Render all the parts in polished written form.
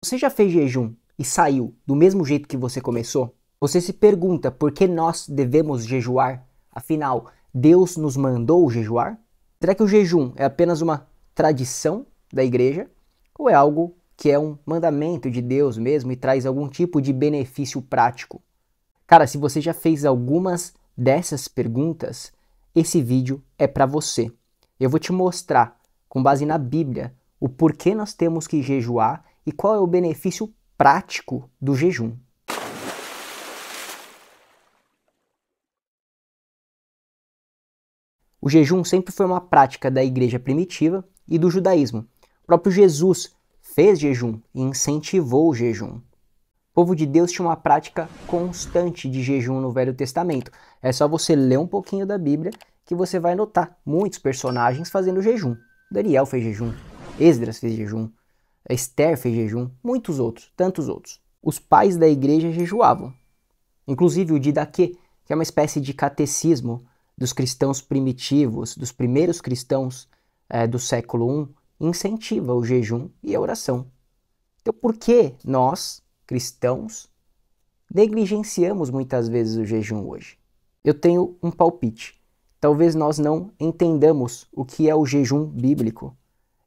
Você já fez jejum e saiu do mesmo jeito que você começou? Você se pergunta por que nós devemos jejuar? Afinal, Deus nos mandou jejuar? Será que o jejum é apenas uma tradição da igreja? Ou é algo que é um mandamento de Deus mesmo e traz algum tipo de benefício prático? Cara, se você já fez algumas dessas perguntas, esse vídeo é para você. Eu vou te mostrar, com base na Bíblia, o porquê nós temos que jejuar e qual é o benefício prático do jejum. O jejum sempre foi uma prática da igreja primitiva e do judaísmo. O próprio Jesus fez jejum e incentivou o jejum. O povo de Deus tinha uma prática constante de jejum no Velho Testamento. É só você ler um pouquinho da Bíblia que você vai notar muitos personagens fazendo jejum. Daniel fez jejum, Esdras fez jejum, Esther fez jejum, muitos outros, tantos outros. Os pais da igreja jejuavam. Inclusive o Didaquê, que é uma espécie de catecismo dos cristãos primitivos, dos primeiros cristãos do século I, incentiva o jejum e a oração. Então por que nós, cristãos, negligenciamos muitas vezes o jejum hoje? Eu tenho um palpite. Talvez nós não entendamos o que é o jejum bíblico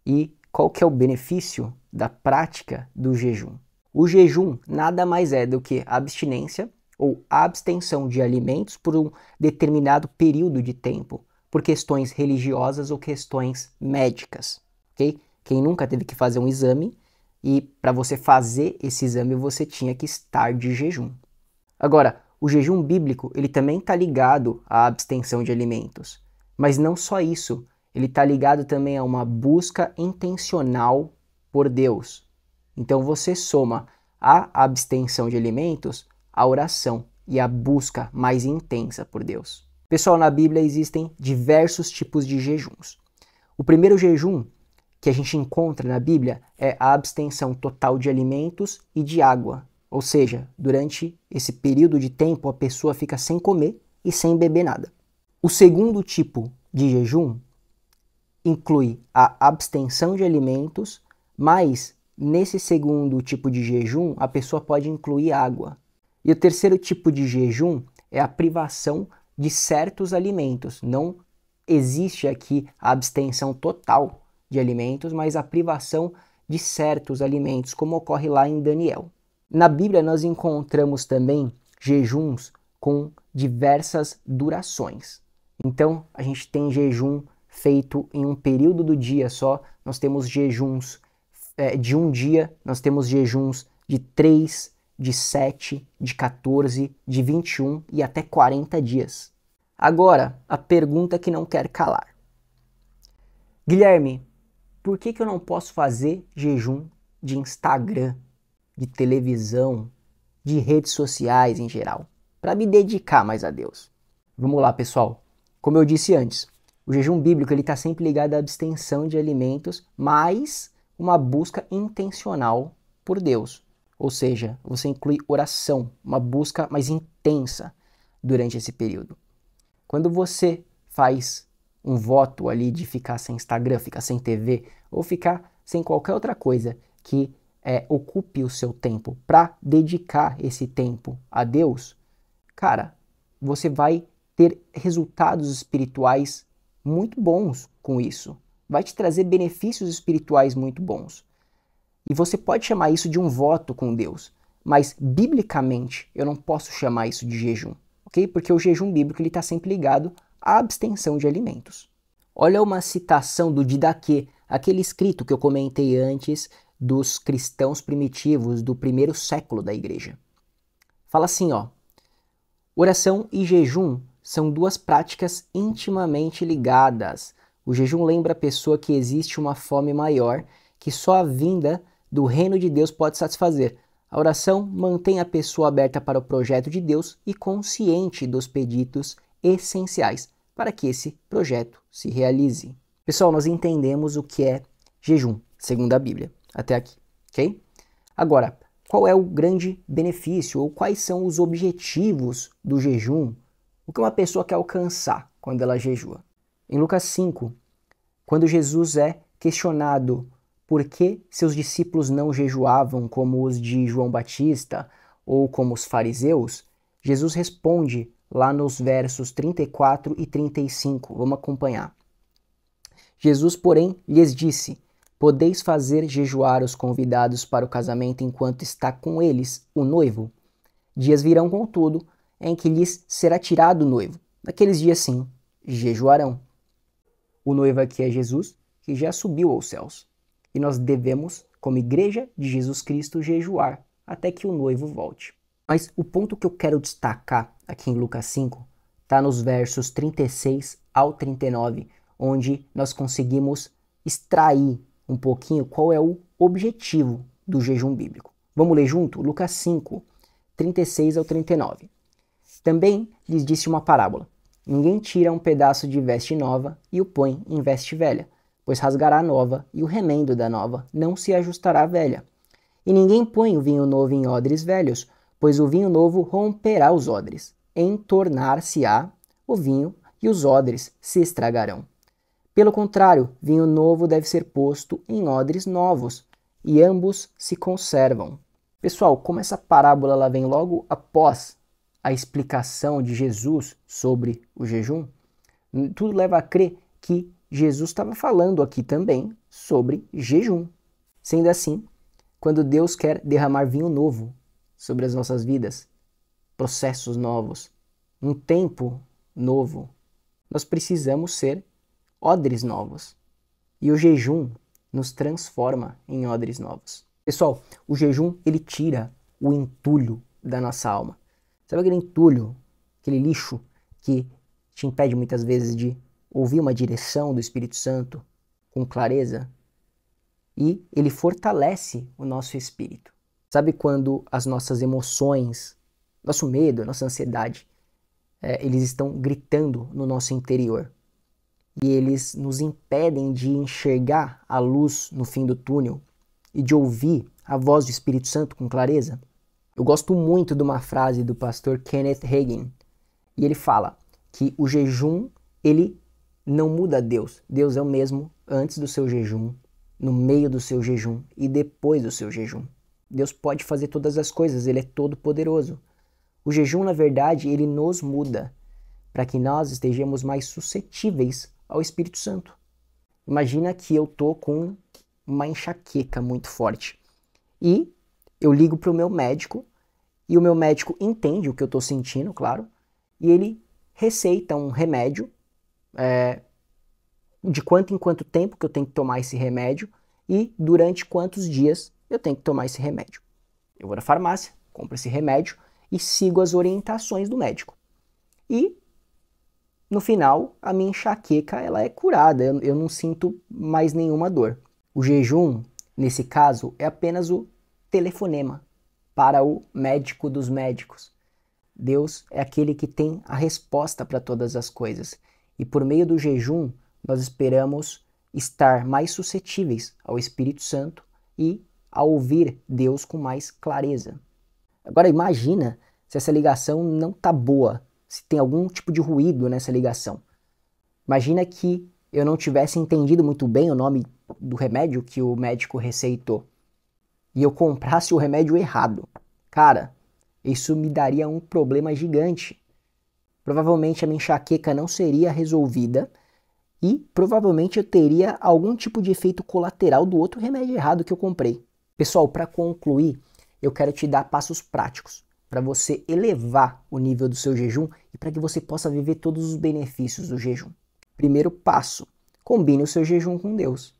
e qual que é o benefício da prática do jejum. O jejum nada mais é do que abstinência ou abstenção de alimentos por um determinado período de tempo, por questões religiosas ou questões médicas, ok? Quem nunca teve que fazer um exame e para você fazer esse exame você tinha que estar de jejum. Agora, o jejum bíblico ele também está ligado à abstenção de alimentos, mas não só isso, ele está ligado também a uma busca intencional por Deus. Então você soma a abstenção de alimentos a oração e a busca mais intensa por Deus. Pessoal, na Bíblia existem diversos tipos de jejuns. O primeiro jejum que a gente encontra na Bíblia é a abstenção total de alimentos e de água. Ou seja, durante esse período de tempo a pessoa fica sem comer e sem beber nada. O segundo tipo de jejum inclui a abstenção de alimentos, mas nesse segundo tipo de jejum a pessoa pode incluir água. E o terceiro tipo de jejum é a privação de certos alimentos. Não existe aqui a abstenção total de alimentos, mas a privação de certos alimentos, como ocorre lá em Daniel. Na Bíblia nós encontramos também jejuns com diversas durações. Então a gente tem jejum feito em um período do dia só, nós temos jejuns de um dia, nós temos jejuns de 3, de 7, de 14, de 21 e até 40 dias. Agora, a pergunta que não quer calar. Guilherme, por que eu não posso fazer jejum de Instagram, de televisão, de redes sociais em geral, para me dedicar mais a Deus? Vamos lá, pessoal. Como eu disse antes, o jejum bíblico está sempre ligado à abstenção de alimentos, mais uma busca intencional por Deus. Ou seja, você inclui oração, uma busca mais intensa durante esse período. Quando você faz um voto ali de ficar sem Instagram, ficar sem TV, ou ficar sem qualquer outra coisa que ocupe o seu tempo para dedicar esse tempo a Deus, cara, você vai ter resultados espirituais muito bons com isso. Vai te trazer benefícios espirituais muito bons. E você pode chamar isso de um voto com Deus, mas biblicamente eu não posso chamar isso de jejum, ok? Porque o jejum bíblico está sempre ligado à abstenção de alimentos. Olha uma citação do Didaquê, aquele escrito que eu comentei antes dos cristãos primitivos do primeiro século da igreja. Fala assim, ó: oração e jejum são duas práticas intimamente ligadas. O jejum lembra a pessoa que existe uma fome maior que só a vinda do reino de Deus pode satisfazer. A oração mantém a pessoa aberta para o projeto de Deus e consciente dos pedidos essenciais para que esse projeto se realize. Pessoal, nós entendemos o que é jejum, segundo a Bíblia, até aqui, ok? Agora, qual é o grande benefício ou quais são os objetivos do jejum? O que uma pessoa quer alcançar quando ela jejua? Em Lucas 5, quando Jesus é questionado por que seus discípulos não jejuavam como os de João Batista ou como os fariseus, Jesus responde lá nos versos 34 e 35. Vamos acompanhar. Jesus, porém, lhes disse: podeis fazer jejuar os convidados para o casamento enquanto está com eles o noivo? Dias virão, contudo, em que lhes será tirado o noivo. Naqueles dias, sim, jejuarão. O noivo aqui é Jesus, que já subiu aos céus. E nós devemos, como igreja de Jesus Cristo, jejuar até que o noivo volte. Mas o ponto que eu quero destacar aqui em Lucas 5 está nos versos 36 ao 39, onde nós conseguimos extrair um pouquinho qual é o objetivo do jejum bíblico. Vamos ler junto? Lucas 5, 36 ao 39. Também lhes disse uma parábola. Ninguém tira um pedaço de veste nova e o põe em veste velha, pois rasgará a nova e o remendo da nova não se ajustará à velha. E ninguém põe o vinho novo em odres velhos, pois o vinho novo romperá os odres, entornar-se-á o vinho e os odres se estragarão. Pelo contrário, vinho novo deve ser posto em odres novos, e ambos se conservam. Pessoal, como essa parábola ela vem logo após a explicação de Jesus sobre o jejum, tudo leva a crer que Jesus estava falando aqui também sobre jejum. Sendo assim, quando Deus quer derramar vinho novo sobre as nossas vidas, processos novos, um tempo novo, nós precisamos ser odres novos. E o jejum nos transforma em odres novos. Pessoal, o jejum ele tira o entulho da nossa alma. Sabe aquele entulho, aquele lixo que te impede muitas vezes de ouvir uma direção do Espírito Santo com clareza? E ele fortalece o nosso espírito. Sabe quando as nossas emoções, nosso medo, nossa ansiedade, eles estão gritando no nosso interior e eles nos impedem de enxergar a luz no fim do túnel e de ouvir a voz do Espírito Santo com clareza? Eu gosto muito de uma frase do pastor Kenneth Hagin, e ele fala que o jejum, ele não muda Deus. Deus é o mesmo antes do seu jejum, no meio do seu jejum e depois do seu jejum. Deus pode fazer todas as coisas, ele é todo poderoso. O jejum, na verdade, ele nos muda para que nós estejamos mais suscetíveis ao Espírito Santo. Imagina que eu tô com uma enxaqueca muito forte e eu ligo para o meu médico e o meu médico entende o que eu estou sentindo, claro, e ele receita um remédio de quanto em quanto tempo que eu tenho que tomar esse remédio e durante quantos dias eu tenho que tomar esse remédio. Eu vou na farmácia, compro esse remédio e sigo as orientações do médico. E no final, a minha enxaqueca ela é curada, eu não sinto mais nenhuma dor. O jejum, nesse caso, é apenas o telefonema para o médico dos médicos. Deus é aquele que tem a resposta para todas as coisas. E por meio do jejum, nós esperamos estar mais suscetíveis ao Espírito Santo e a ouvir Deus com mais clareza. Agora imagina se essa ligação não está boa, se tem algum tipo de ruído nessa ligação. Imagina que eu não tivesse entendido muito bem o nome do remédio que o médico receitou e eu comprasse o remédio errado. Cara, isso me daria um problema gigante. Provavelmente a minha enxaqueca não seria resolvida e provavelmente eu teria algum tipo de efeito colateral do outro remédio errado que eu comprei. Pessoal, para concluir, eu quero te dar passos práticos para você elevar o nível do seu jejum e para que você possa viver todos os benefícios do jejum. Primeiro passo, combine o seu jejum com Deus.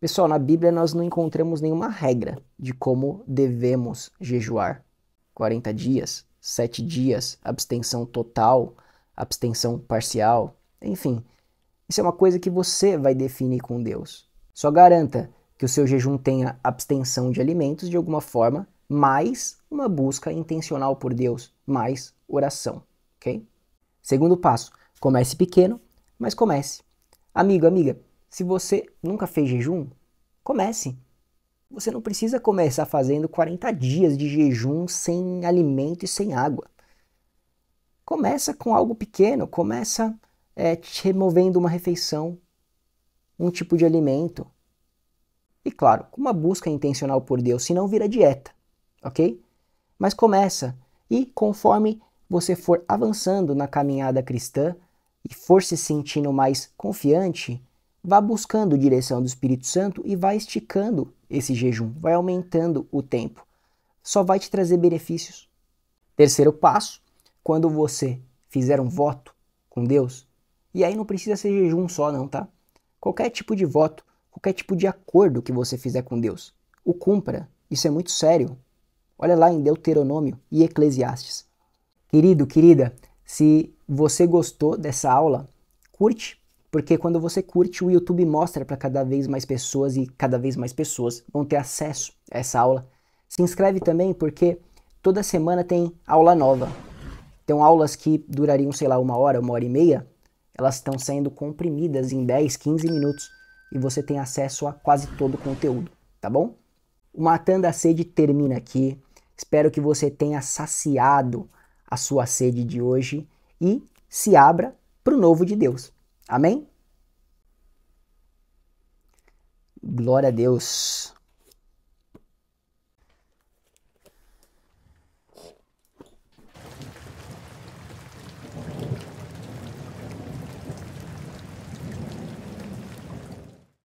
Pessoal, na Bíblia nós não encontramos nenhuma regra de como devemos jejuar. 40 dias, 7 dias, abstenção total, abstenção parcial, enfim. Isso é uma coisa que você vai definir com Deus. Só garanta que o seu jejum tenha abstenção de alimentos de alguma forma, mais uma busca intencional por Deus, mais oração, ok? Segundo passo, comece pequeno, mas comece. Amigo, amiga, se você nunca fez jejum, comece. Você não precisa começar fazendo 40 dias de jejum sem alimento e sem água. Começa com algo pequeno, começa te removendo uma refeição, um tipo de alimento. E claro, com uma busca intencional por Deus, senão vira dieta, ok? Mas começa, e conforme você for avançando na caminhada cristã e for se sentindo mais confiante, vá buscando direção do Espírito Santo e vá esticando esse jejum, vai aumentando o tempo. Só vai te trazer benefícios. Terceiro passo, quando você fizer um voto com Deus, e aí não precisa ser jejum só não, tá? Qualquer tipo de voto, qualquer tipo de acordo que você fizer com Deus, o cumpra. Isso é muito sério. Olha lá em Deuteronômio e Eclesiastes. Querido, querida, se você gostou dessa aula, curte, porque quando você curte, o YouTube mostra para cada vez mais pessoas e cada vez mais pessoas vão ter acesso a essa aula. Se inscreve também porque toda semana tem aula nova. Tem aulas que durariam, sei lá, 1 hora e meia, elas estão sendo comprimidas em 10, 15 minutos e você tem acesso a quase todo o conteúdo, tá bom? O Matando a Sede termina aqui. Espero que você tenha saciado a sua sede de hoje e se abra para o novo de Deus. Amém? Glória a Deus.